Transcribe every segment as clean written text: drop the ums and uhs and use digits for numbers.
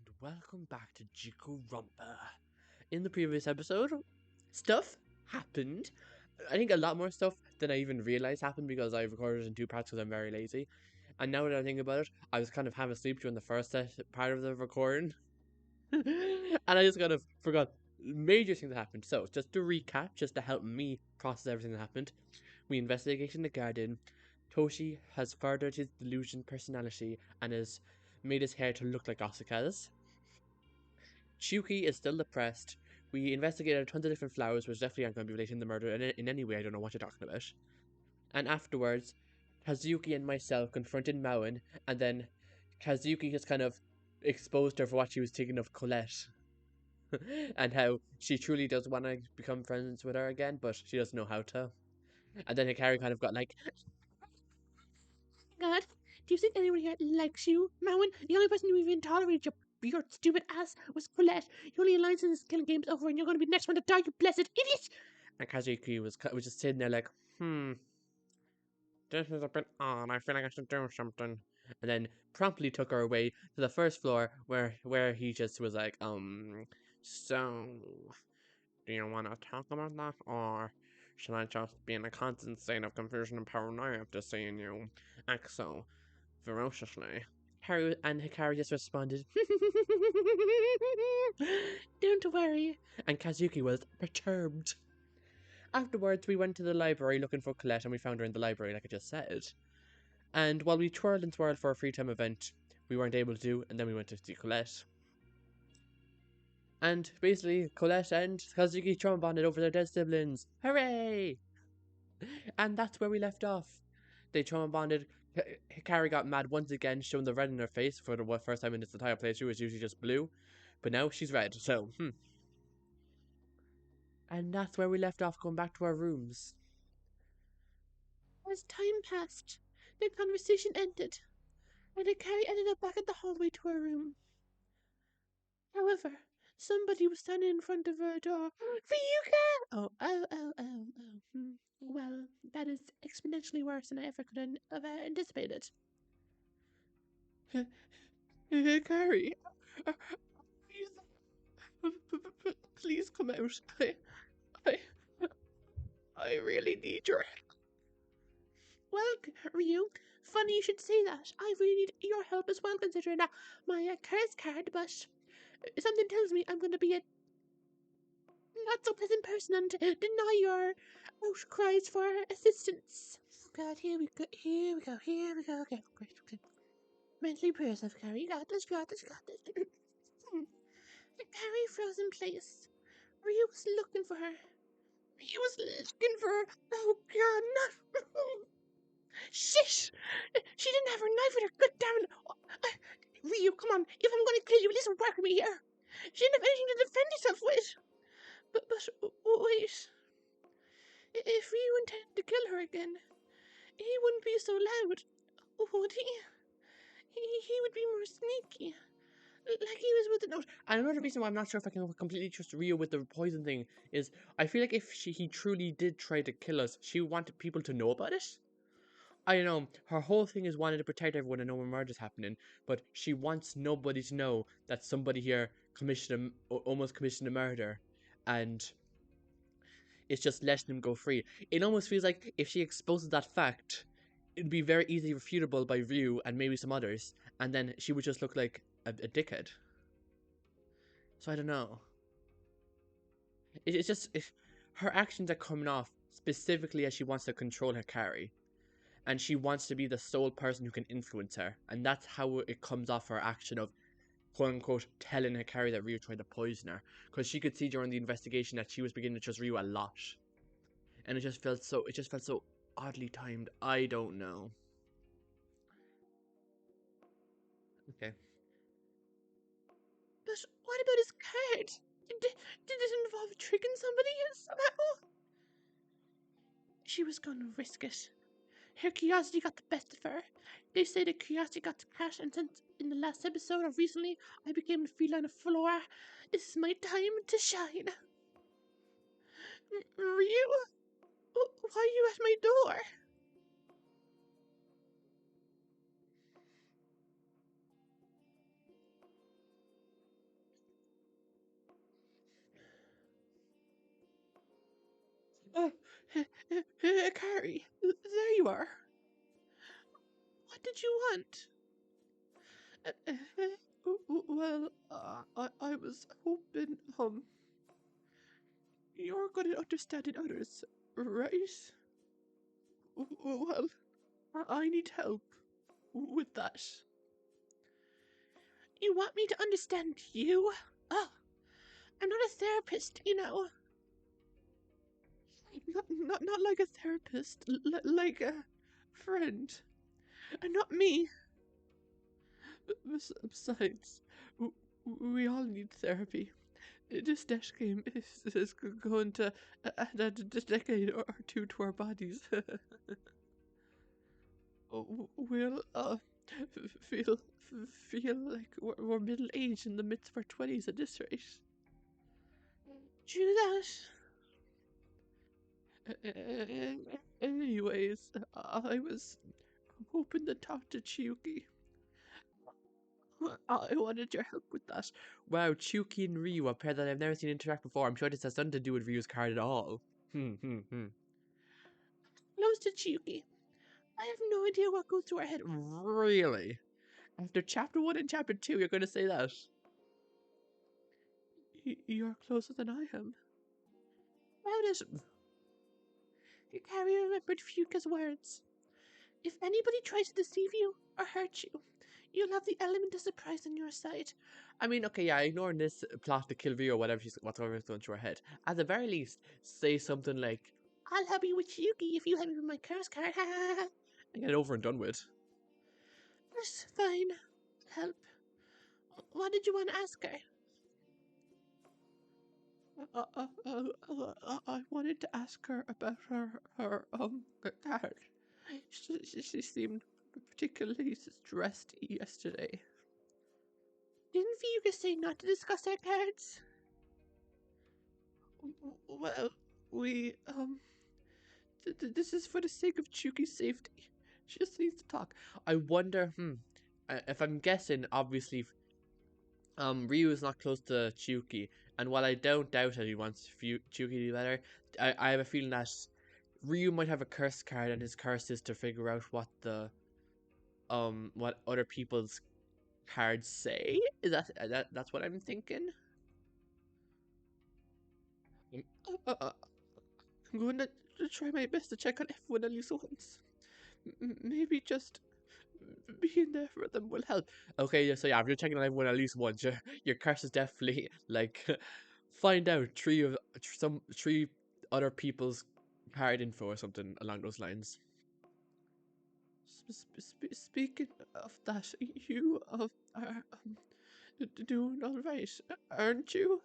and welcome back to Jikoronpa. In the previous episode, stuff happened. I think a lot more stuff than I even realized happened because I recorded it in two parts because I'm very lazy. And now that I think about it, I was kind of half asleep during the first part of the recording. And I just kind of forgot major things that happened. So, just to recap, just to help me process everything that happened, we investigated in the garden. Toshi has furthered his delusion personality and has made his hair to look like Asuka's. Chiyuki is still depressed. We investigated tons of different flowers, which definitely aren't going to be related to the murder in any way. I don't know what you're talking about. And afterwards, Kazuki and myself confronted Mauen, and then Kazuki just kind of exposed her for what she was thinking of Colette. And how she truly does want to become friends with her again, but she doesn't know how to. And then Hikari kind of got like, God, do you think anyone here likes you, Mauen? The only person who even tolerated your stupid ass was Colette. Your only alliance in this killing game's over, and you're going to be the next one to die, you blessed idiot! and Kazuki was just sitting there like, this is a bit odd. I feel like I should do something. And then promptly took her away to the first floor where he just was like, so do you want to talk about that, or should I just be in a constant state of confusion and paranoia after seeing you act so ferociously? Hikari just responded, Don't worry. And Kazuki was perturbed. Afterwards, we went to the library looking for Colette, and we found her in the library, like I just said. And while we twirled and swirled for a free time event, we weren't able to do, and then we went to see Colette. And basically, Colette and Kazuki trauma bonded over their dead siblings. Hooray! And that's where we left off. They trauma bonded. Hikari got mad once again, showing the red in her face for the first time in this entire playthrough. It's usually just blue, but now she's red. So, And that's where we left off, going back to our rooms. As time passed, the conversation ended, and Hikari ended up back at the hallway to her room. However, somebody was standing in front of her door. Ryuka! Well, that is exponentially worse than I ever could have anticipated. Hikari, please come out. I really need your help. Well, Ryu, funny you should say that. I really need your help as well, considering that my curse card, but something tells me I'm going to be a not so pleasant person and deny your outcries for assistance. Oh God, here we go. Okay, great. Mentally pray yourself, Carrie. You got this. Carrie froze in place. Ryu was looking for her. Oh God, no! Shit! She didn't have her knife with her. God damn it! Ryu, come on. If I'm going to kill you, at least work with me here. She didn't have anything to defend herself with. But wait. If Ryu intended to kill her again, he wouldn't be so loud, would he? He would be more sneaky. Like he was with the note. And another reason why I'm not sure if I can completely trust Ryuu with the poison thing is I feel like if he truly did try to kill us, she wanted people to know about it. I don't know, her whole thing is wanting to protect everyone and no more murders happening, but she wants nobody to know that somebody here almost commissioned a murder, and it's just letting him go free. It almost feels like if she exposes that fact, it'd be very easily refutable by Ryuu and maybe some others, and then she would just look like a dickhead. So I don't know. It's just her actions are coming off specifically as she wants to control Hikari, and she wants to be the sole person who can influence her, and that's how it comes off her action of quote unquote telling Hikari that Ryuu tried to poison her, because she could see during the investigation that she was beginning to trust Ryuu a lot, and it just felt so oddly timed. I don't know. Okay. But what about his card? Did it involve tricking somebody somehow? She was going to risk it. Her curiosity got the best of her. They say that curiosity got the cat, and since in the last episode or recently I became the feline of Flora, this is my time to shine. Ryu? Why are you at my door? Uh, Carrie, there you are. What did you want? Well, I was hoping, you're good at understanding others, right? Well, I need help with that. You want me to understand you? Oh, I'm not a therapist, you know. Not like a therapist, like a friend. And not me. Besides, we all need therapy. This dash game is going to add a decade or two to our bodies. We'll feel feel like we're middle aged in the midst of our 20s at this rate. True that. Anyways, I was hoping to talk to Chiyuki. I wanted your help with that. Wow, Chiyuki and Ryuu, a pair that I've never seen interact before. I'm sure this has nothing to do with Ryuu's card at all. Close to Chiyuki. I have no idea what goes through our head. Really? After chapter 1 and chapter 2, you're going to say that? You're closer than I am. How does Carrie remembered Fuka's words? If anybody tries to deceive you or hurt you, you'll have the element of surprise on your side. I mean, okay, yeah, ignoring this plot to kill Ryu or whatever's going through her head. At the very least, say something like, I'll help you with Chiyuki if you help me with my curse card. and get it over and done with. That's fine. Help. What did you want to ask her? I wanted to ask her about her card. She seemed particularly stressed yesterday. Didn't Fuka say not to discuss our cards? Well, we, this is for the sake of Chiyuki's safety. She just needs to talk. I wonder, if I'm guessing, obviously, Ryu is not close to Chiyuki, and while I don't doubt that he wants Chiyuki to do better, I have a feeling that Ryu might have a curse card, and his curse is to figure out what other people's cards say. Is that's what I'm thinking? Uh, I'm going to try my best to check on everyone at least once. Maybe just being there for them will help. Okay, yeah, so yeah, if you're checking on everyone at least once, your curse is definitely like find out three other people's card info or something along those lines. Speaking of that, you are doing all right, aren't you?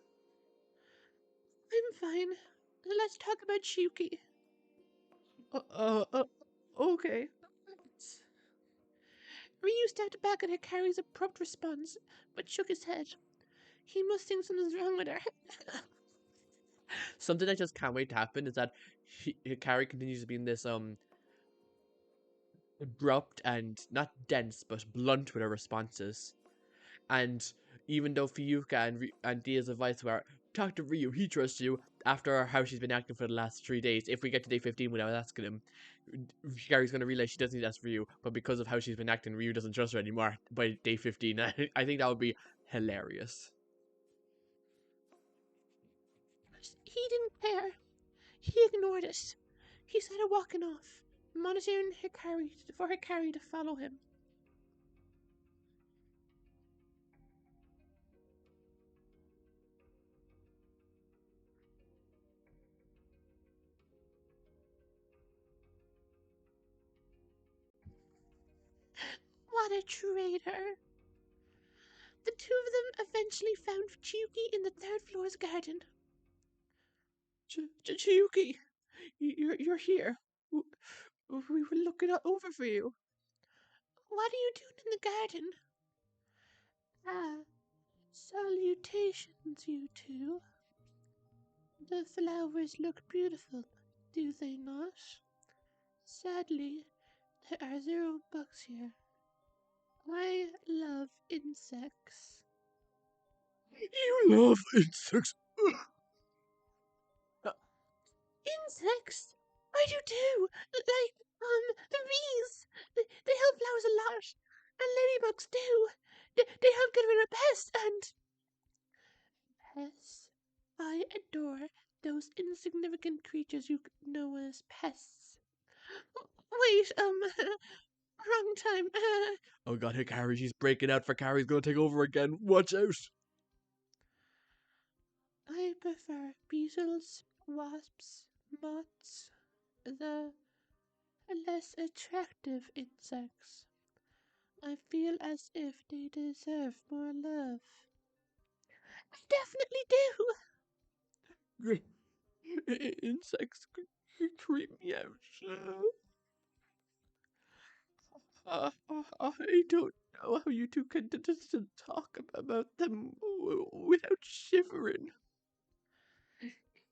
I'm fine. Let's talk about Chiyuki. Okay. Ryu stepped back at Hikari's abrupt response, but shook his head. He must think something's wrong with her. Something I just can't wait to happen is that Hikari continues to be in this abrupt and not dense but blunt with her responses. And even though Fuyuka and Dia's advice were talk to Ryu, he trusts you. After how she's been acting for the last 3 days, if we get to day 15 without asking him, Hikari's going to realize she doesn't need to ask Ryu. But because of how she's been acting, Ryu doesn't trust her anymore by day 15. I think that would be hilarious. He didn't care. He ignored us. He started walking off, monitoring Hikari for Hikari to follow him. What a traitor! The two of them eventually found Chiyuki in the third floor's garden. Chiyuki, you're here. We were looking over for you. What are you doing in the garden? Ah, salutations, you two. The flowers look beautiful, do they not? Sadly, there are 0 bugs here. I love insects. You love insects. Insects? I do too. Like, the bees. They help flowers a lot. And ladybugs too. They help get rid of pests and... Pests? I adore those insignificant creatures you know as pests. Wait, wrong time. Oh god, hey Carrie, she's breaking out for Carrie's gonna take over again. Watch out! I prefer beetles, wasps, moths, the less attractive insects. I feel as if they deserve more love. I definitely do. Insects creep me out. I don't know how you two can just talk about them without shivering.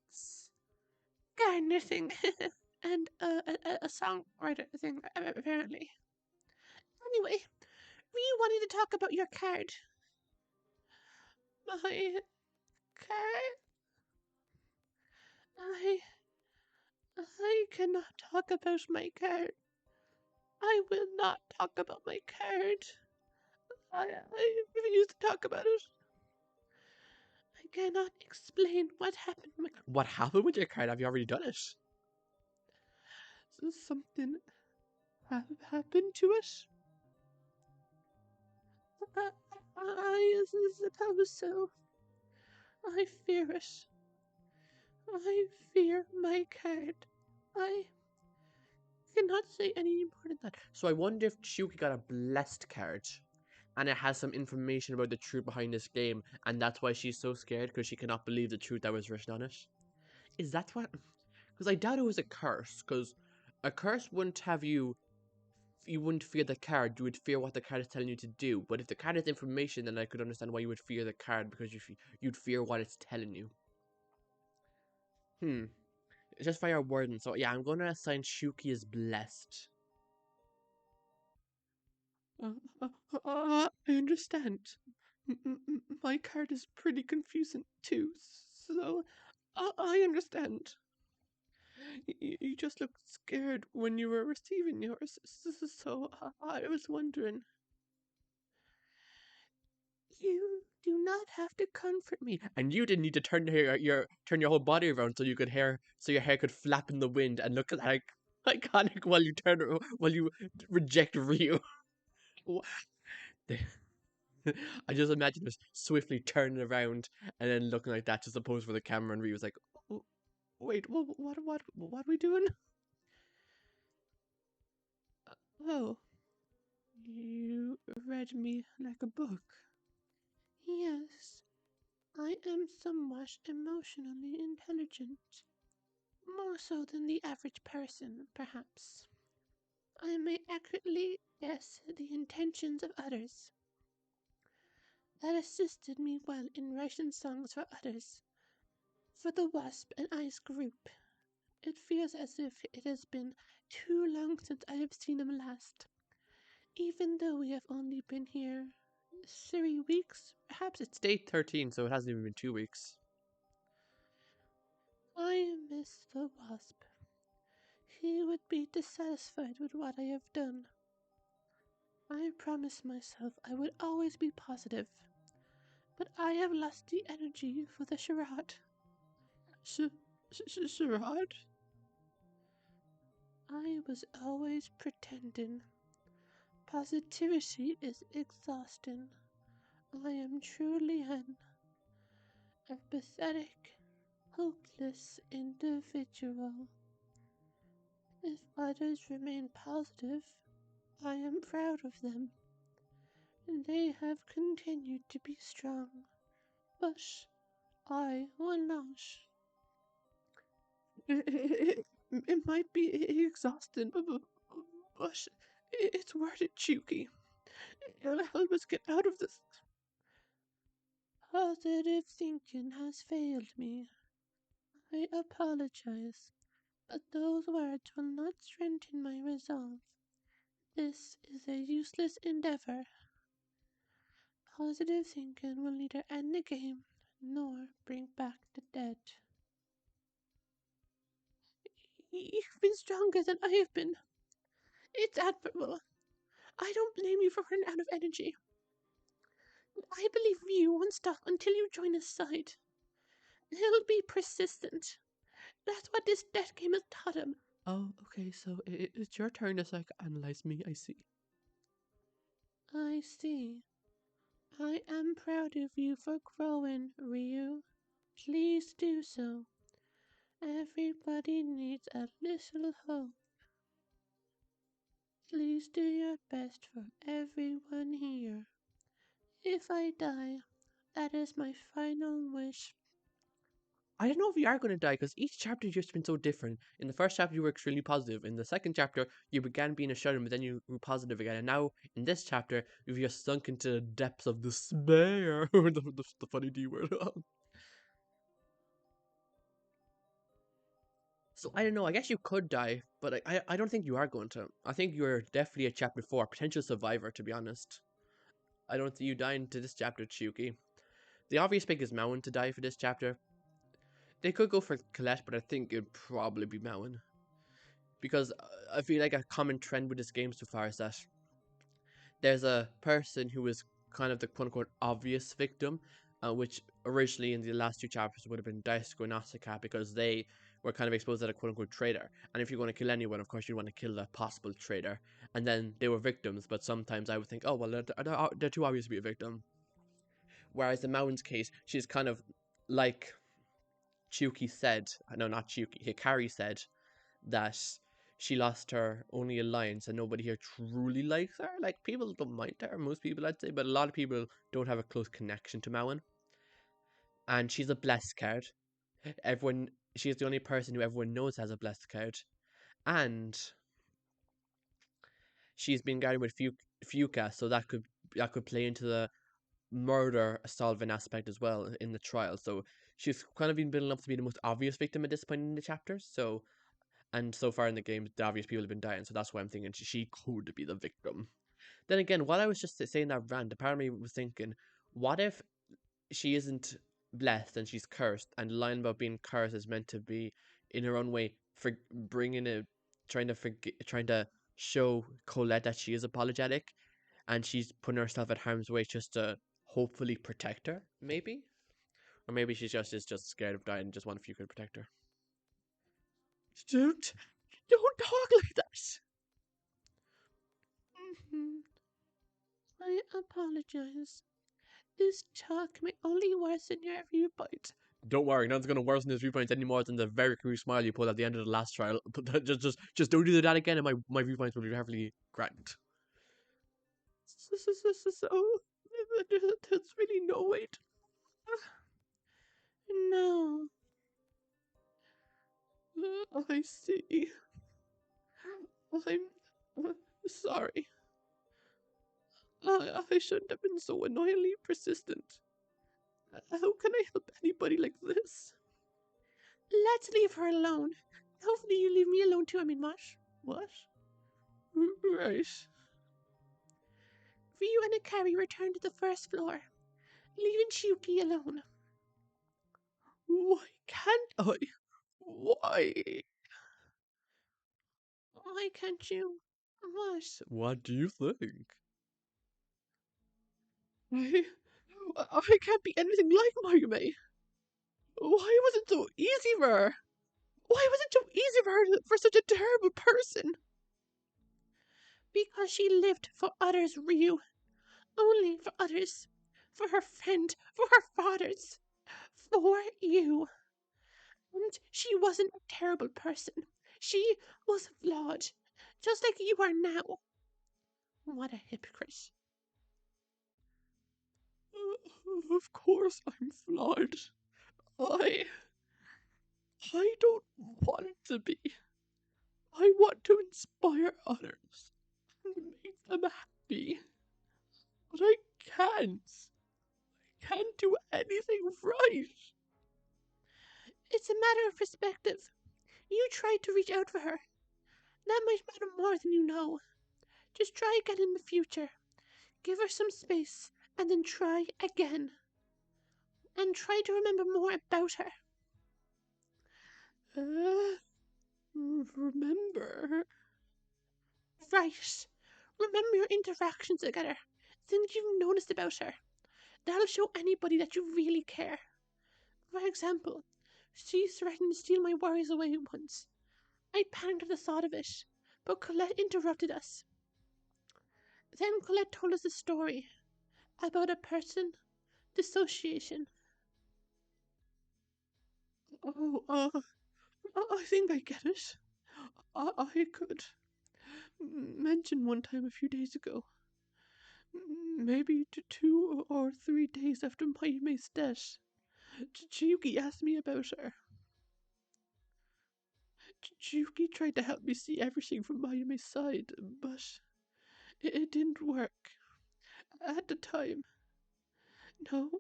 It's Gardener thing. And a songwriter thing, apparently. Anyway, we wanted to talk about your card. My card? I I cannot talk about my card. I will not talk about my card. I refuse to talk about it. I cannot explain what happened. What happened with your card? Have you already done it? Something happened to it. I suppose so. I fear it. I fear my card. I cannot say any more than that. So I wonder if Chiyuki got a blessed card, and it has some information about the truth behind this game, and that's why she's so scared because she cannot believe the truth that was written on it. Is that what? Because I doubt it was a curse. Because a curse wouldn't have you. You wouldn't fear the card. You would fear what the card is telling you to do. But if the card is information, then I could understand why you would fear the card because you'd fear what it's telling you. It's just by our wording. So yeah, I'm gonna assign Chiyuki as blessed. I understand. My card is pretty confusing too, so I understand. You just looked scared when you were receiving yours, so I was wondering. You do not have to comfort me. And you didn't need to turn your whole body around so you could so your hair could flap in the wind and look like iconic while you reject Ryu. I just imagine us swiftly turning around and then looking like that just to pose for the camera, and Ryu was like, Oh, wait, what are we doing? Oh, you read me like a book. Yes, I am somewhat emotionally intelligent. More so than the average person, perhaps. I may accurately guess the intentions of others. That assisted me well in writing songs for others. For the Wasp and Ice group, it feels as if it has been too long since I have seen them last. Even though we have only been here 3 weeks, perhaps it's day 13, so it hasn't even been 2 weeks. I miss the Wasp. He would be dissatisfied with what I have done. I promised myself I would always be positive, but I have lost the energy for the charade. Charade? I was always pretending. Positivity is exhausting. I am truly an apathetic, hopeless individual. If others remain positive, I am proud of them. They have continued to be strong, but I will not. It might be exhausting, but it's worth it, Chiyuki. It'll help us get out of this. Positive thinking has failed me. I apologize, but those words will not strengthen my resolve. This is a useless endeavor. Positive thinking will neither end the game nor bring back the dead. You've been stronger than I have been. It's admirable. I don't blame you for running out of energy. I believe you won't stop until you join his side. He'll be persistent. That's what this death game has taught him. Oh, okay, so it's your turn to psychoanalyze me, I see. I see. I am proud of you for growing, Ryuu. Please do so. Everybody needs a little hope. Please do your best for everyone here. If I die, that is my final wish. I don't know if you are going to die because each chapter has just been so different. In the first chapter, you were extremely positive. In the second chapter, you began being a shut-in, but then you were positive again. And now, in this chapter, you've just sunk into the depths of despair. the funny D word. So I don't know. I guess you could die, but I don't think you are going to. I think you're definitely a chapter 4, potential survivor. To be honest, I don't see you dying to this chapter, Chiyuki. The obvious pick is Mountain to die for this chapter. They could go for Colette, but I think it'd probably be Mountain. Because I feel like a common trend with this game so far is that there's a person who is kind of the quote-unquote obvious victim, which originally in the last two chapters would have been Daisuke and Asuka because they were kind of exposed as a quote-unquote traitor. And if you're going to kill anyone, of course you want to kill the possible traitor. And then they were victims, but sometimes I would think, oh, well, they're too obvious to be a victim. Whereas in Mountain's case, she's kind of like Chiyuki said, no, not Chiyuki, Hikari said, that she lost her only alliance and nobody here truly likes her. Like, people don't mind her, most people I'd say, but a lot of people don't have a close connection to Mauen. And she's a blessed card. She's the only person who everyone knows has a blessed card. And she's been guarded with Fuka, so that could play into the murder solving aspect as well in the trial. So she's kind of been building up to be the most obvious victim at this point in the chapters. So, and so far in the game, the obvious people have been dying, so that's why I'm thinking she could be the victim. Then again, while I was just saying that rant, a part of me was thinking, what if she isn't blessed and she's cursed, and the line about being cursed is meant to be, in her own way, for bringing it, trying to show Colette that she is apologetic, and she's putting herself at harm's way just to hopefully protect her, maybe, or maybe she is just scared of dying and just want a few to protect her. Don't talk like that. I apologize. This talk may only worsen your viewpoint. Don't worry, nothing's gonna worsen his viewpoints any more than the very cruel smile you pulled at the end of the last trial. But just don't do that again, and my viewpoints will be heavily grand. So, there's really no way to... No. I see. I'm sorry. I shouldn't have been so annoyingly persistent. How can I help anybody like this? Let's leave her alone. Hopefully you leave me alone too, I mean, Mosh. What? Right. Ryuu and Hikari return to the first floor, leaving Chiyuki alone. Why can't I? Why? Why can't you? What? What do you think? I, I can't be anything like Mayume. Why was it so easy for her? Why was it so easy for her for such a terrible person? Because she lived for others, Ryuu. Only for others. For her friend, for her fathers. For you. And she wasn't a terrible person. She was flawed. Just like you are now. What a hypocrite. Of course I'm flawed. I don't want to be. I want to inspire others and make them happy. But I can't. I can't do anything right. It's a matter of perspective. You tried to reach out for her. That might matter more than you know. Just try again in the future. Give her some space, and then try again. And try to remember more about her. remember. Right. Remember your interactions together. Things you've noticed about her. That'll show anybody that you really care. For example, she threatened to steal my worries away once. I panicked at the thought of it, but Colette interrupted us. Then Colette told us a story about a person, dissociation. Oh, I think I get it. I could mention one time a few days ago. Maybe 2 or 3 days after Mayume's death. Chiyuki asked me about her. Chiyuki tried to help me see everything from Mayume's side, but it didn't work. At the time, no,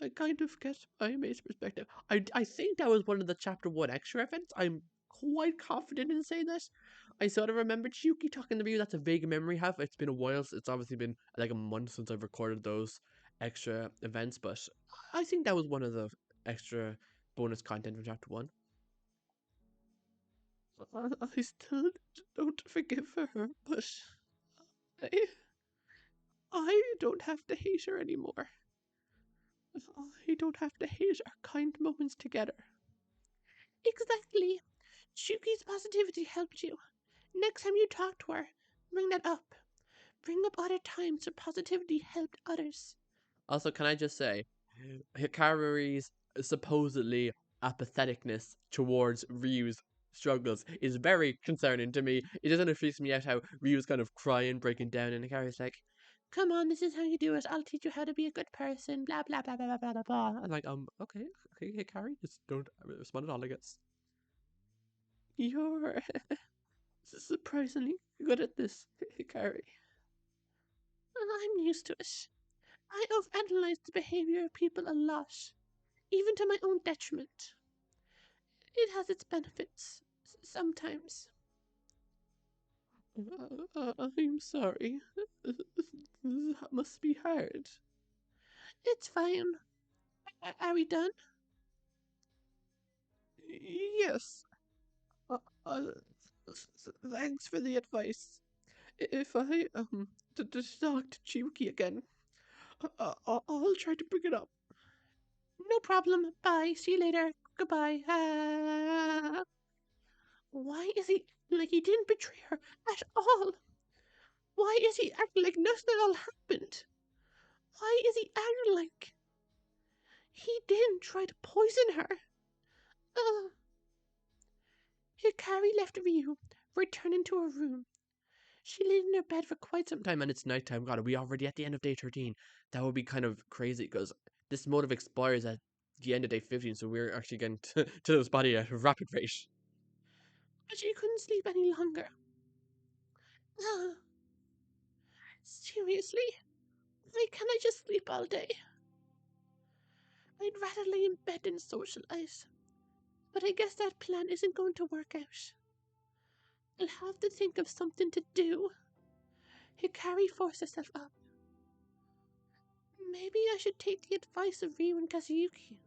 I kind of get Mayume's perspective. I think that was one of the chapter 1 extra events. I'm quite confident in saying this. I sort of remember Chiyuki talking to Ryu. That's a vague memory I have. It's been a while. It's obviously been like a month since I've recorded those extra events, but I think that was one of the extra bonus content from chapter 1. I still don't forgive her, but I, I don't have to hate her anymore. I don't have to hate our kind moments together. Exactly. Shuki's positivity helped you. Next time you talk to her, bring that up. Bring up other times where positivity helped others. Also, can I just say, Hikari's supposedly apatheticness towards Ryu's struggles is very concerning to me. It doesn't freak me out how Ryu's kind of crying, breaking down, and Hikari's like, Come on, this is how you do it. I'll teach you how to be a good person. Blah, blah, blah, blah, blah, blah, blah. I'm like, okay, Hikari, just don't respond at all, I guess. You're surprisingly good at this, Hikari. I'm used to it. I overanalyze the behavior of people a lot, even to my own detriment. It has its benefits, sometimes. I'm sorry. That must be hard. It's fine. Are we done? Yes. Uh, uh, Thanks for the advice. If I talk to Chiyuki again, I'll try to bring it up. No problem. Bye. See you later. Goodbye. Why is he like he didn't betray her at all? Why is he acting like nothing at all happened? Why is he acting like he didn't try to poison her? Uh, Hikari left Ryu, returning to her room. She lay in her bed for quite some Time and it's nighttime. God, are we already at the end of day 13? That would be kind of crazy because this motive expires at the end of day 15, so we're actually getting to this body at a rapid rate. but she couldn't sleep any longer. Seriously? Why can't I just sleep all day? I'd rather lay in bed than socialize. But I guess that plan isn't going to work out. I'll have to think of something to do. Hikari forced herself up. Maybe I should take the advice of Ryu and Kazuyuki.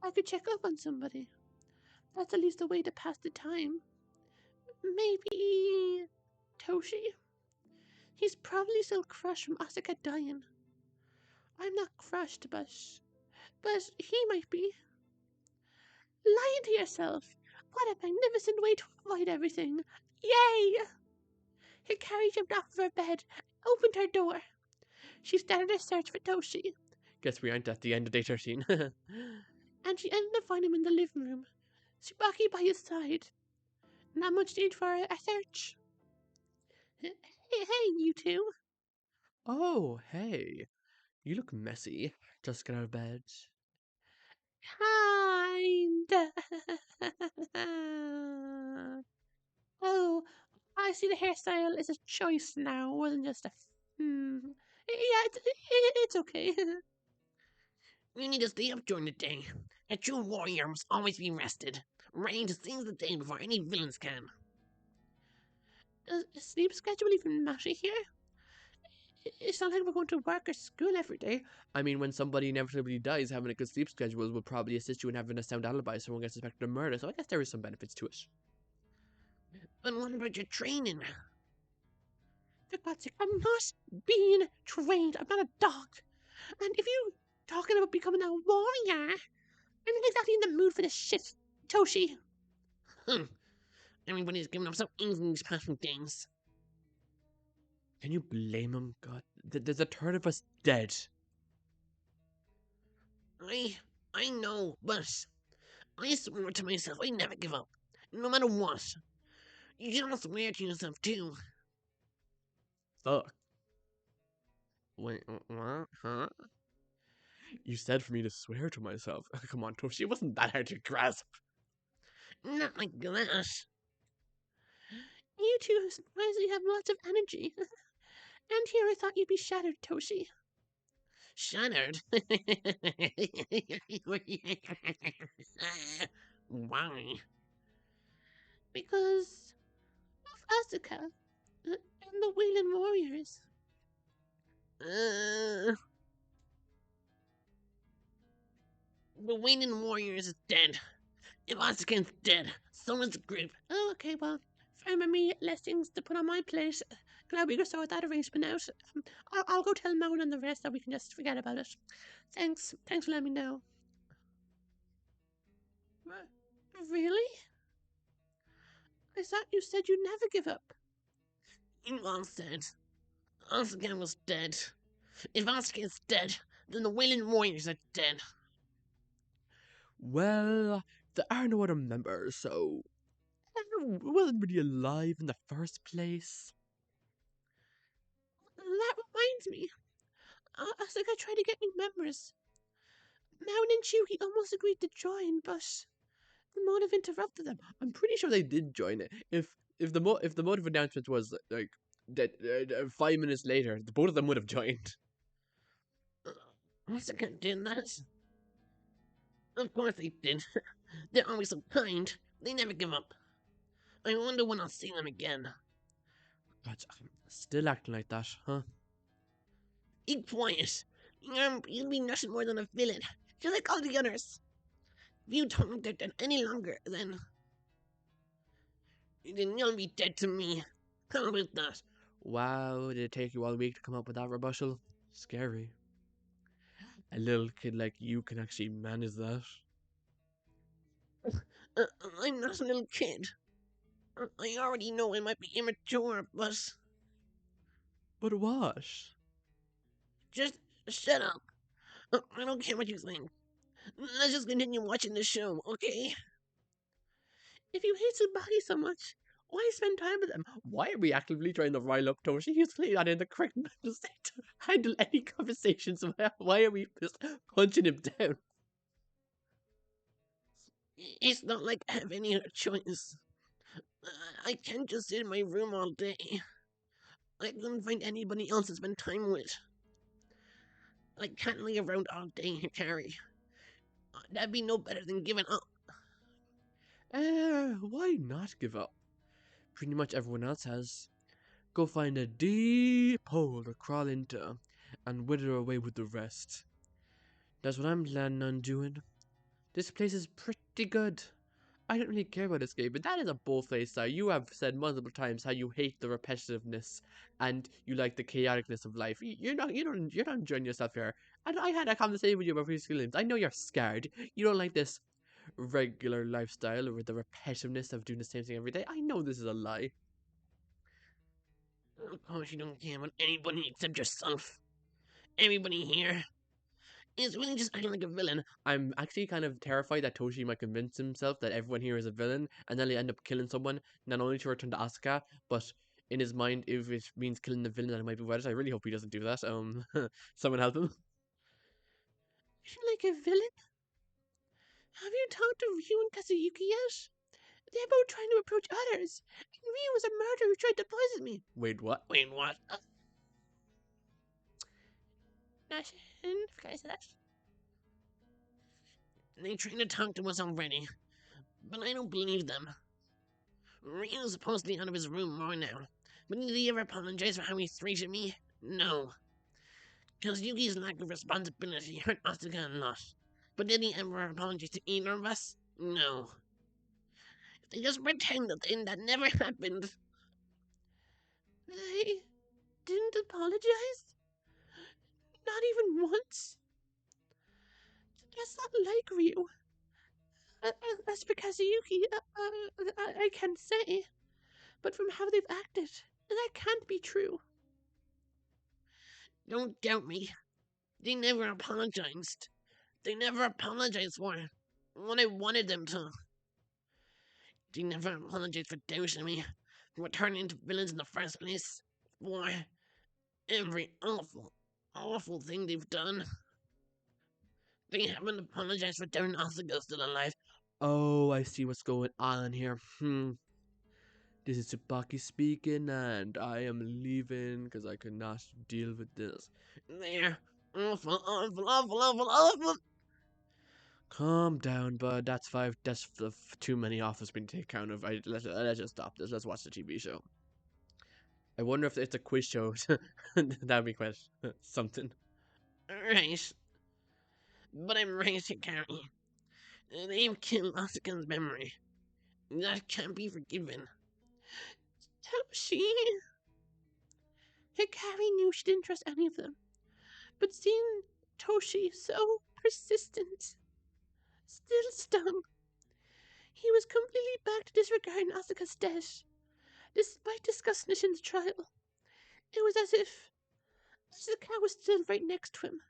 I could check up on somebody. That's at least a way to pass the time. Maybe Toshi? He's probably still crushed from Asuka dying. I'm not crushed, but he might be. Lying to yourself. What a magnificent way to avoid everything. Yay! Hikari jumped off of her bed, opened her door. She started a search for Toshi. Guess we aren't at the end of day 13. And she ended up finding him in the living room, Tsubaki by his side. Not much need for a search. Hey, you two. Oh, hey. You look messy. Just get out of bed. Kinda. Oh, I see the hairstyle is a choice now, more than just a. Yeah, it's okay. We need to stay up during the day. A true warrior must always be rested, ready to seize the day before any villains can. Does sleep schedule even matter here? It's not like we're going to work or school every day. I mean, when somebody inevitably dies, having a good sleep schedule will probably assist you in having a sound alibi so one gets suspected of murder, so I guess there is some benefits to it. But what about your training? For God's sake, I'm not being trained. I'm not a dog. And if you talking about becoming a warrior, I'm not exactly in the mood for this shit, Toshi. Everybody's giving up so easy these past few days. Can you blame him? God, there's a third of us dead. I know, but I swore to myself I'd never give up, no matter what. You should all swear to yourself too. Fuck. Wait, what? Huh? You said for me to swear to myself. Come on, Toshi, it wasn't that hard to grasp. Not like that. You two surprisingly have lots of energy. And here I thought you'd be shattered, Toshi. Shattered. Why? Because of Asuka and the Wayland Warriors. The Wayland Warriors is dead. If Asuka's dead, so is the group. Oh, okay, well, found me less things to put on my plate. Glad we could sort that arrangement out. I'll go tell Moan and the rest that we can just forget about it. Thanks for letting me know. Really? I thought you said you'd never give up. You all said Asuka was dead. If Asuka's dead, then the Wayland Warriors are dead. Well, there are no other members, so I wasn't really alive in the first place. That reminds me. Asuka tried to get new members. Moan and Chiyuki almost agreed to join, but the motive interrupted them. I'm pretty sure they did join it. If the motive announcement was like that 5 minutes later, the both of them would have joined. Asuka did that. Of course they did. They're always so kind. They never give up. I wonder when I'll see them again. God, I'm still acting like that, huh? Be quiet. You'll be nothing more than a villain, just like all the others. If you don't get dead any longer, then you'll be dead to me. How about that? Wow, did it take you all week to come up with that rebuttal? Scary. A little kid like you can actually manage that. I'm not a little kid. I already know I might be immature, but But what? just shut up. I don't care what you think. Let's just continue watching the show, okay? If you hate Tsubaki so much, why spend time with them? Why are we actively trying to rile up Toshi? He's clearly not in the correct mental state to handle any conversations. Why are we just punching him down? It's not like I have any other choice. I can't just sit in my room all day. I couldn't find anybody else to spend time with. I can't lay around all day, Hikari. That'd be no better than giving up. Why not give up? Pretty much everyone else has. Go find a deep hole to crawl into and wither away with the rest. That's what I'm planning on doing. This place is pretty good. I don't really care about escape, but that is a bold-faced style. You have said multiple times how you hate the repetitiveness and you like the chaoticness of life. You're not enjoying yourself here. And I had a conversation with you about previous games. I know you're scared. You don't like this regular lifestyle or the repetitiveness of doing the same thing every day. I know this is a lie. Of course you don't care about anybody except yourself. Everybody here is really just acting like a villain. I'm actually kind of terrified that Toshi might convince himself that everyone here is a villain, and then he end up killing someone, not only to return to Asuka, but in his mind, if it means killing the villain, that it might be worth it. I really hope he doesn't do that. Someone help him. Like a villain? Have you talked to Ryuu and Kazuyuki yet? They're both trying to approach others. And Ryuu was a murderer who tried to poison me. Wait, what? Wait, what? Nothing. Forgot I said that. They tried to talk to us already, but I don't believe them. Ryu's supposed to be out of his room more now, but did he ever apologize for how he treated me? No. Yuki's lack of responsibility hurt Asuka a lot, but did he ever apologize to either of us? No. They just pretend that never happened. They didn't apologize? Not even once? That's not like Ryu. As for Kazuyuki, I can't say. But from how they've acted, that can't be true. Don't doubt me. They never apologized. They never apologized for what I wanted them to. They never apologized for dousing me, for turning into villains in the first place, for every awful, awful thing they've done. They haven't apologized for turning Asuka still alive. Oh, I see what's going on here. This is Tsubaki speaking, and I am leaving because I cannot deal with this. They're awful, awful, awful, awful, awful. Calm down, bud. That's five. That's too many offers being taken count of. Let's just stop this. Let's watch the TV show. I wonder if it's a quiz show. That'd be quite something. Right. But I'm right, Hikari. They've killed Asuka's memory. That can't be forgiven. Toshi! Hikari knew she didn't trust any of them. But seeing Toshi so persistent still stung. He was completely back to disregarding Asuka's death. Despite discussing it in the trial, it was as if Asuka was still right next to him,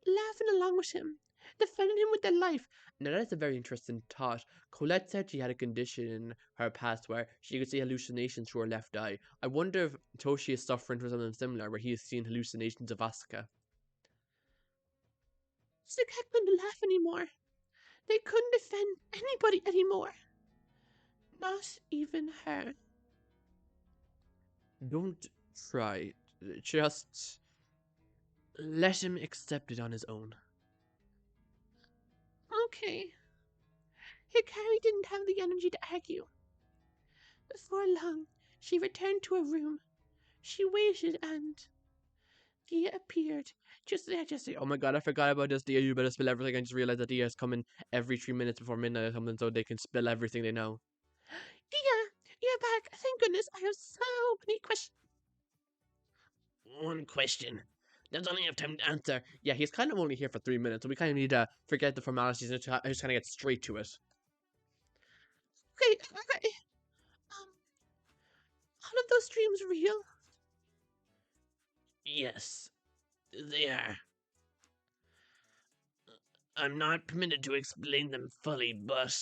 laughing along with him, defending him with their life. Now that's a very interesting thought. Colette said she had a condition in her past where she could see hallucinations through her left eye. I wonder if Toshi is suffering from something similar where he is seeing hallucinations of Asuka. Asuka couldn't laugh anymore. They couldn't defend anybody anymore. Not even her. Don't try. Just let him accept it on his own. Okay. Hikari didn't have the energy to argue. Before long, she returned to her room. She waited and Dia appeared. Just there. Oh my god, I forgot about this, Dia. You better spill everything. I just realized that Dia is coming every 3 minutes before midnight or something so they can spill everything they know. Dia, you're back. Thank goodness. I have so many questions. One question. There's only enough time to answer. Yeah, he's kind of only here for 3 minutes, so we kind of need to forget the formalities and just kind of get straight to it. Okay. All of those dreams real? Yes, they are. I'm not permitted to explain them fully, but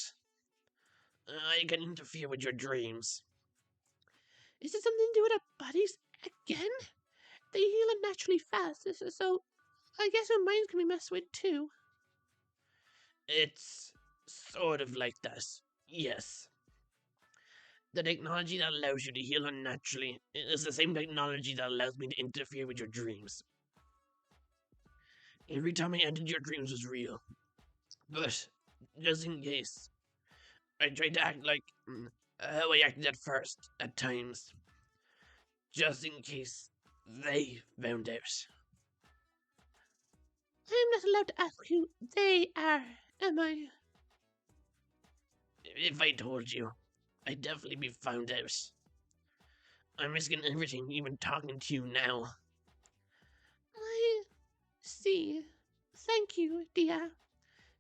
I can interfere with your dreams. Is it something to do with our bodies again? They heal unnaturally fast, so I guess our minds can be messed with too. It's sort of like this, yes. The technology that allows you to heal unnaturally is the same technology that allows me to interfere with your dreams. Every time I entered your dreams was real. But, just in case, I tried to act like how I acted at first, at times. Just in case they found out. I'm not allowed to ask who they are, am I? If I told you, I'd definitely be found out. I'm risking everything, even talking to you now. I see. Thank you, Dia.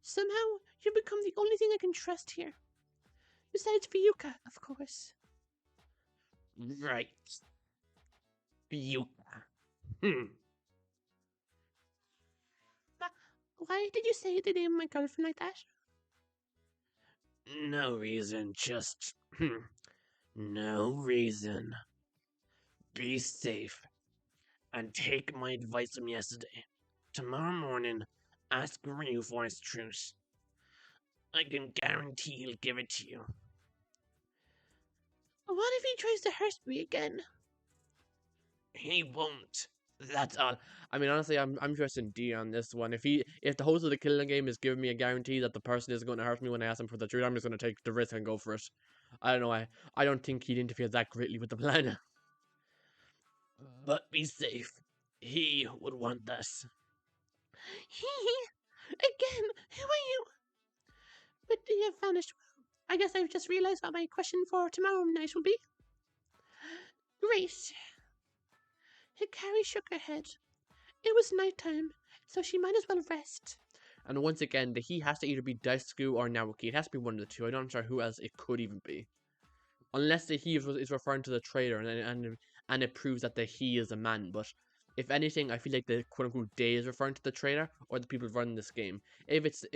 Somehow, you've become the only thing I can trust here. Besides Ryuka, of course. Right. You. Why did you say the name of my girlfriend like that? No reason, just. No reason. Be safe. And take my advice from yesterday. Tomorrow morning, ask Ryuu for his truce. I can guarantee he'll give it to you. What if he tries to hurt me again? He won't. That's all. I mean, honestly, I'm trusting D on this one. If the host of the killing game is giving me a guarantee that the person isn't going to hurt me when I ask him for the truth, I'm just going to take the risk and go for it. I don't know. I don't think he'd interfere that greatly with the plan. But be safe. He would want this. He? Again? Who are you? But Dia vanished. Are I guess I've just realized what my question for tomorrow night will be. Great. Hikari shook her head. It was night time, so she might as well rest. And once again, the he has to either be Daisuke or Naoki. It has to be one of the two. I'm not sure who else it could even be. Unless the he is referring to the traitor, and it proves that the he is a man. But if anything, I feel like the quote unquote they is referring to the traitor or the people running this game. If the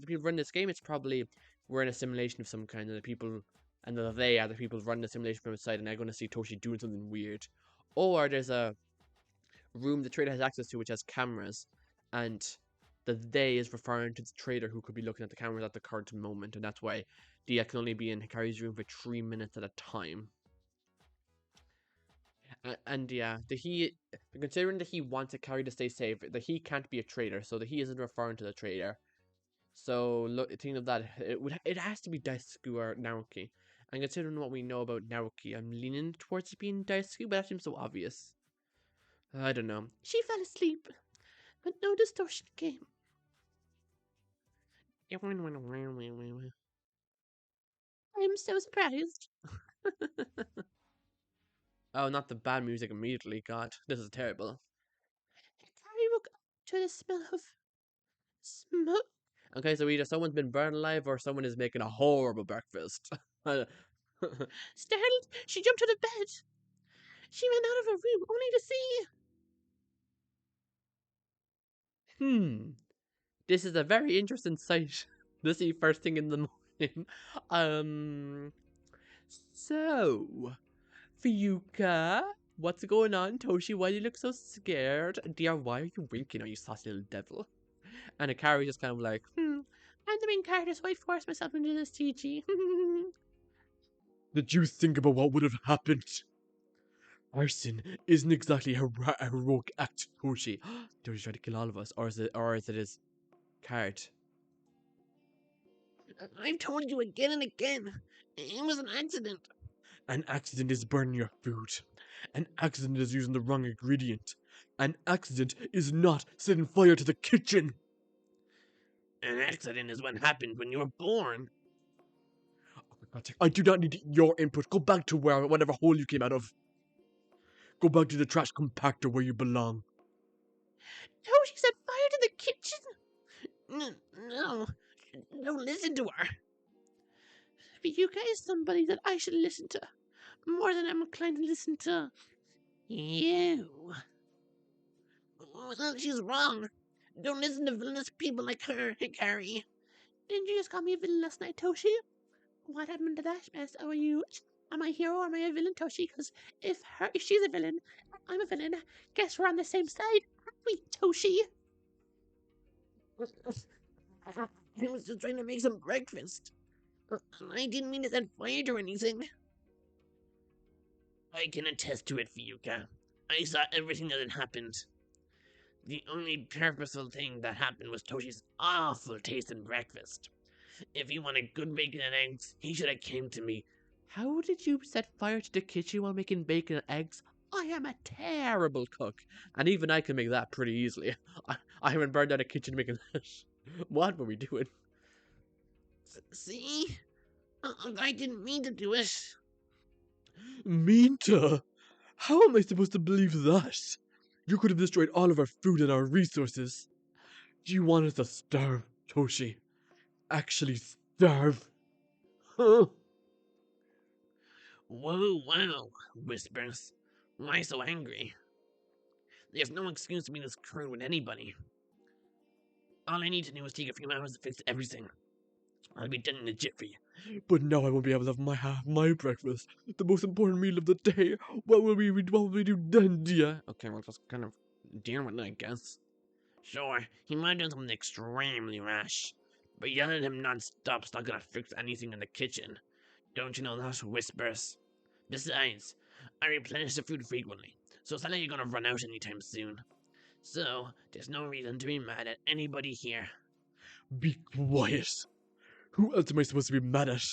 people running this game, it's probably we're in a simulation of some kind, and the people and the they are the people running the simulation from outside, and they're going to see Toshi doing something weird. Or there's a room the trader has access to which has cameras, and the they is referring to the trader who could be looking at the cameras at the current moment, and that's why Dia can only be in Hikari's room for 3 minutes at a time. And yeah, considering that he wants Hikari to stay safe, the he can't be a traitor, so the he isn't referring to the traitor. So look, think of that. It has to be Daisuke or Naoki. And considering what we know about Naoki, I'm leaning towards it being Daisuke, but that seems so obvious. I don't know. She fell asleep, but no distortion came. I'm so surprised. Oh, not the bad music immediately. God, this is terrible. Hikari woke up to the smell of smoke. Okay, so either someone's been burned alive or someone is making a horrible breakfast. Startled, she jumped out of bed. She ran out of her room only to see. This is a very interesting sight to see first thing in the morning. So, Fuyuka, what's going on? Toshi, why do you look so scared? Dear, why are you winking, oh you saucy little devil? And Hikari just kind of like, I'm the main character, so I forced myself into this TG. Did you think about what would have happened? Arson isn't exactly a heroic act, Toshi. Toshi's trying to kill all of us, or is it his cart? I've told you again and again. It was an accident. An accident is burning your food. An accident is using the wrong ingredient. An accident is not setting fire to the kitchen. An accident is what happened when you were born. I do not need your input. Go back to whatever hole you came out of. Go back to the trash compactor where you belong. Toshi set fire to the kitchen. No, don't listen to her. Fuyuka is somebody that I should listen to, more than I'm inclined to listen to you. Well, she's wrong. Don't listen to villainous people like her, Hikari. Didn't you just call me a villain last night, Toshi? What happened to that mess? Am I a hero or am I a villain, Toshi? Because if she's a villain, I'm a villain. Guess we're on the same side, aren't we, Toshi? I was just trying to make some breakfast. I didn't mean to set fire to anything. I can attest to it, Fuyuka. I saw everything that had happened. The only purposeful thing that happened was Toshi's awful taste in breakfast. If he wanted good bacon and eggs, he should have came to me. How did you set fire to the kitchen while making bacon and eggs? I am a terrible cook, and even I can make that pretty easily. I haven't burned down a kitchen making that. What were we doing? See? I didn't mean to do it. Mean to? How am I supposed to believe that? You could have destroyed all of our food and our resources. Do you want us to starve, Toshi? Actually starve? Huh? Whoa, wow, whispers. Why so angry? There's no excuse to be this crude with anybody. All I need to do is take a few hours to fix everything. I'll be done in a jiffy. But now I won't be able to have my breakfast, the most important meal of the day. What will we do then, dear? Okay, well, just kind of deal with it, I guess. Sure, he might have done something extremely rash, but yelling at him non-stop's not gonna fix anything in the kitchen. Don't you know that, whispers? Besides, I replenish the food frequently, so it's not like you're gonna run out anytime soon. So, there's no reason to be mad at anybody here. Be quiet. Who else am I supposed to be mad at?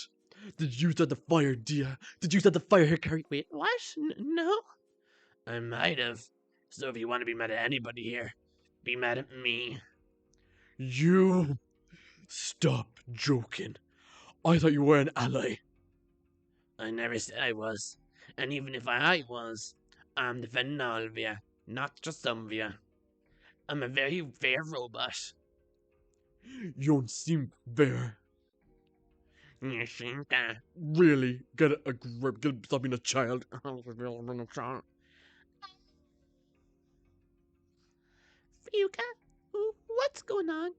Did you start the fire, dear? Did you start the fire, Hikari? Wait, what? No. I might have. So if you want to be mad at anybody here, be mad at me. You... Stop joking. I thought you were an ally. I never said I was. And even if I was, I'm defending all of you, not just some of you. I'm a very fair robot. You don't seem fair. You think that? Really, get a grip. Stop being a child. Ryuka, what's going on?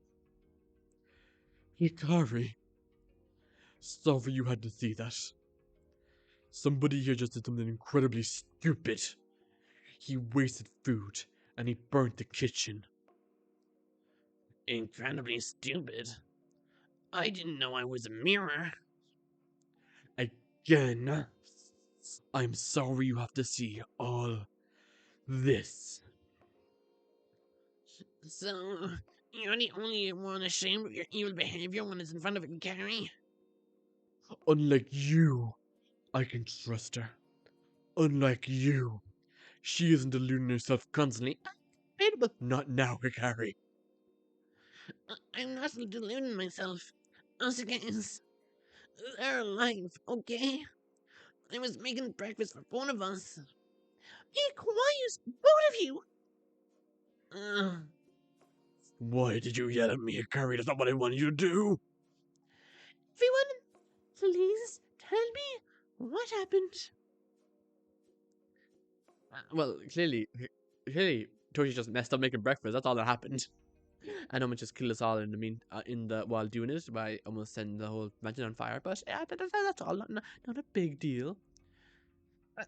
Hikari, sorry you had to see that. Somebody here just did something incredibly stupid. He wasted food, and he burnt the kitchen. Incredibly stupid. I didn't know I was a mirror. Again. I'm sorry you have to see all this. So, you're the only one ashamed of your evil behavior when it's in front of Hikari? Unlike you, I can trust her. Unlike you, she isn't deluding herself constantly. Not now, Hikari. I'm not deluding myself. Us guys, they're alive, okay? I was making breakfast for both of us. Be quiet, both of you! Uh, Why did you yell at me, Hikari? That's not what I wanted you to do. Everyone, please tell me what happened. Well, clearly, Toshi just messed up making breakfast. That's all that happened. And almost just killed us all while doing it by almost setting the whole mansion on fire. But yeah, that's all. Not a big deal. I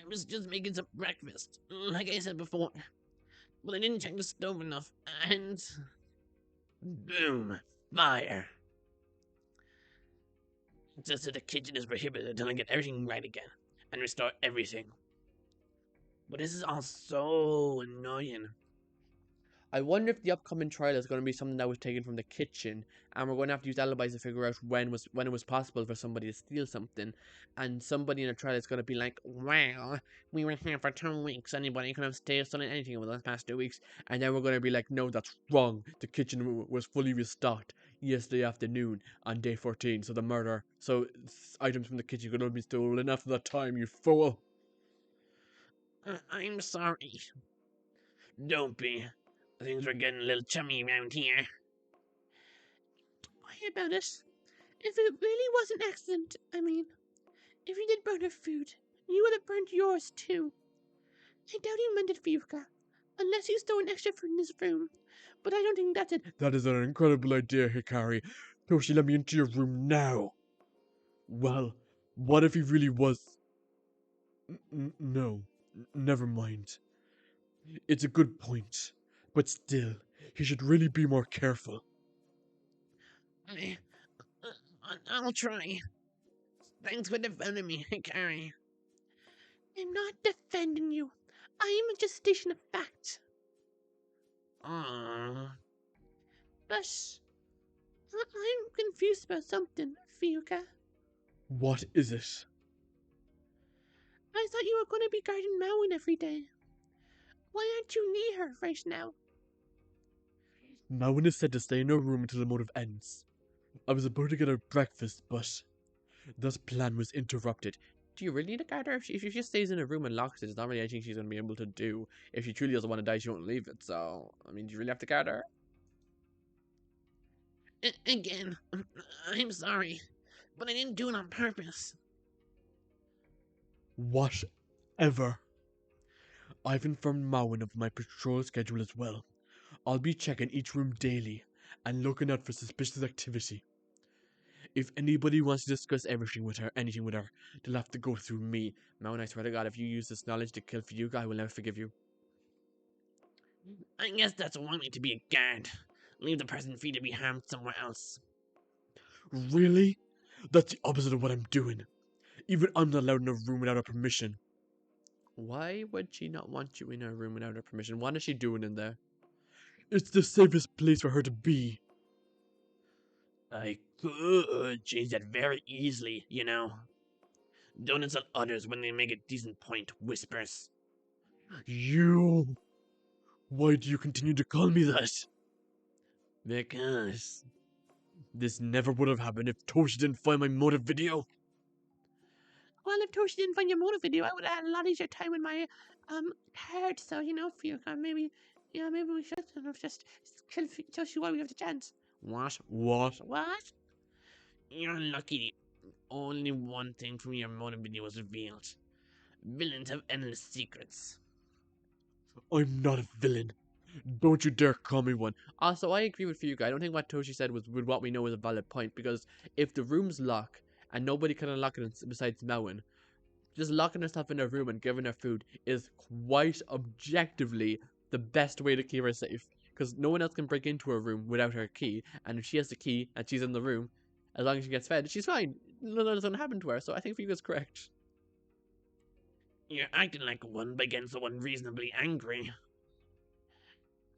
was just making some breakfast, like I said before. But I didn't check the stove enough, and... boom! Fire! Just that the kitchen is prohibited until I get everything right again, and restore everything. But this is all so annoying. I wonder if the upcoming trial is going to be something that was taken from the kitchen, and we're going to have to use alibis to figure out when it was possible for somebody to steal something, and somebody in a trial is going to be like, "Well, we were here for 2 weeks. Anybody could have stolen anything over the past 2 weeks," and then we're going to be like, "No, that's wrong. The kitchen was fully restocked yesterday afternoon on day 14. So items from the kitchen could have been stolen after that time. You fool!" I'm sorry. Don't be. Things were getting a little chummy around here. Don't worry about it. If it really was an accident, I mean, if you did burn her food, you would have burned yours too. I doubt he meant it, Ryuka, unless he stole an extra food in his room. But I don't think that's it. That is an incredible idea, Hikari. Toshi, let me into your room now. Well, what if he really was... No, never mind. It's a good point, but still, he should really be more careful. I'll try. Thanks for defending me, Hikari. I'm not defending you. I am just stating a fact. Aww. But I'm confused about something, Ryuka. What is it? I thought you were going to be guarding Maui every day. Why aren't you near her right now? Mauen is said to stay in her room until the motive ends. I was about to get her breakfast, but that plan was interrupted. Do you really need a guard her? If she just stays in her room and locks it, there's not really anything she's going to be able to do. If she truly doesn't want to die, she won't leave it. So, I mean, do you really have to guard her? Again, I'm sorry, but I didn't do it on purpose. Whatever. I've informed Mauen of my patrol schedule as well. I'll be checking each room daily and looking out for suspicious activity. If anybody wants to discuss anything with her, they'll have to go through me. Mauen, I swear to God, if you use this knowledge to kill Chiyuki, I will never forgive you. I guess that's one way to be a guard. Leave the person free to be harmed somewhere else. Really? That's the opposite of what I'm doing. Even I'm not allowed in a room without her permission. Why would she not want you in her room without her permission? What is she doing in there? It's the safest place for her to be. I could change that very easily, you know. Don't insult others when they make a decent point, Whispers. You... Why do you continue to call me that? Because This never would have happened if Toshi didn't find my motive video. Well, if Toshi didn't find your motive video, I would have had a lot easier time with my card. So for your card, maybe maybe we should have just kill Toshi while we have the chance. What? What? You're lucky. Only one thing from your motive video was revealed. Villains have endless secrets. I'm not a villain. Don't you dare call me one. Also, I agree with Ryuu. I don't think what Toshi said was with what we know is a valid point, because if the room's locked and nobody can unlock it besides Mountain, just locking herself in her room and giving her food is quite objectively the best way to keep her safe. Because no one else can break into her room without her key, and if she has the key and she's in the room, as long as she gets fed, she's fine. Nothing's gonna happen to her. So I think Ryuu's correct. You're acting like one by getting so unreasonably angry.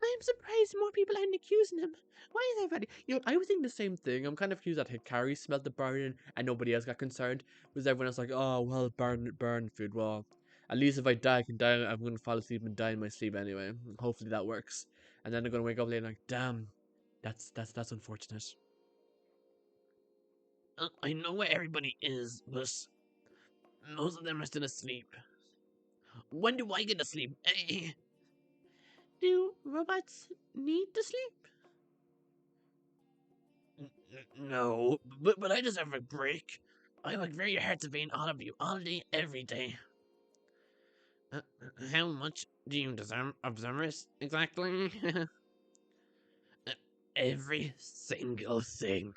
I'm surprised more people aren't accusing him. Why is everybody? I was thinking the same thing. I'm kind of confused that Hikari smelled the burning and nobody else got concerned. Was everyone else like, oh, well, burn food. Well, at least if I die, I can die. I'm going to fall asleep and die in my sleep anyway. Hopefully that works. And then they're going to wake up later like, damn, that's unfortunate. I know where everybody is, but most of them are still asleep. When do I get to sleep? Do robots need to sleep? No, but I deserve a break. I work very hard to vein all of you, all day, every day. How much do you deserve of Zerus, exactly? Every single thing.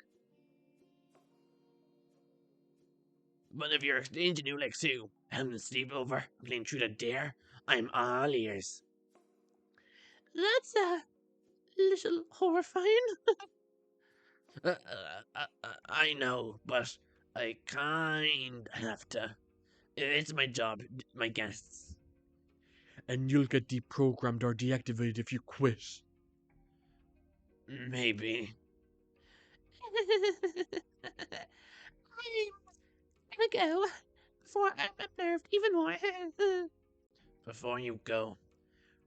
But if you're exchanging new like Sue, having a sleepover, playing Truth or Dare, I'm all ears. That's a little horrifying. I know, but I kind have to. It's my job, my guests. And you'll get deprogrammed or deactivated if you quit. Maybe. I'm gonna go before I'm unnerved even more. Before you go,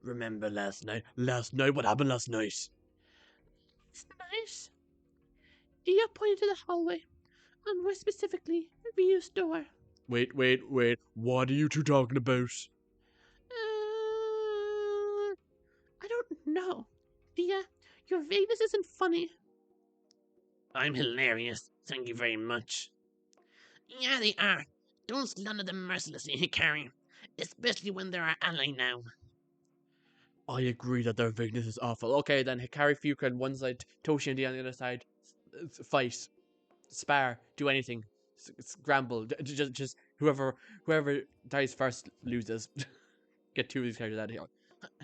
remember last night? Last night? What happened last night? It's nice. Dia pointed to the hallway, and more specifically, Ryu's door. Wait. What are you two talking about? I don't know. Dia, your vagueness isn't funny. I'm hilarious. Thank you very much. Yeah, they are. Don't slander them mercilessly, Hikari. Especially when they're our ally now. I agree that their vagueness is awful. Okay, then Hikari Fuka on one side, Toshi and Dia on the other side. Fight, spar, do anything, scramble. Just whoever dies first loses. Get two of these characters out of here.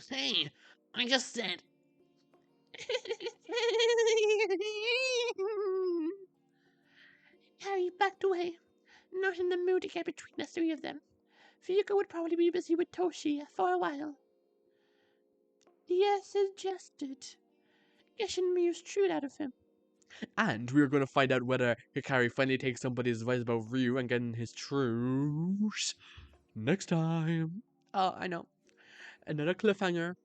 Hey, I just said. Harry backed away, not in the mood to get between the three of them. Fuka would probably be busy with Toshi for a while. Dia suggested getting Ryu's truth out of him. And we're going to find out whether Hikari finally takes somebody's advice about Ryuu and getting his truth next time. Oh, I know. Another cliffhanger.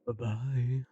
Bye-bye.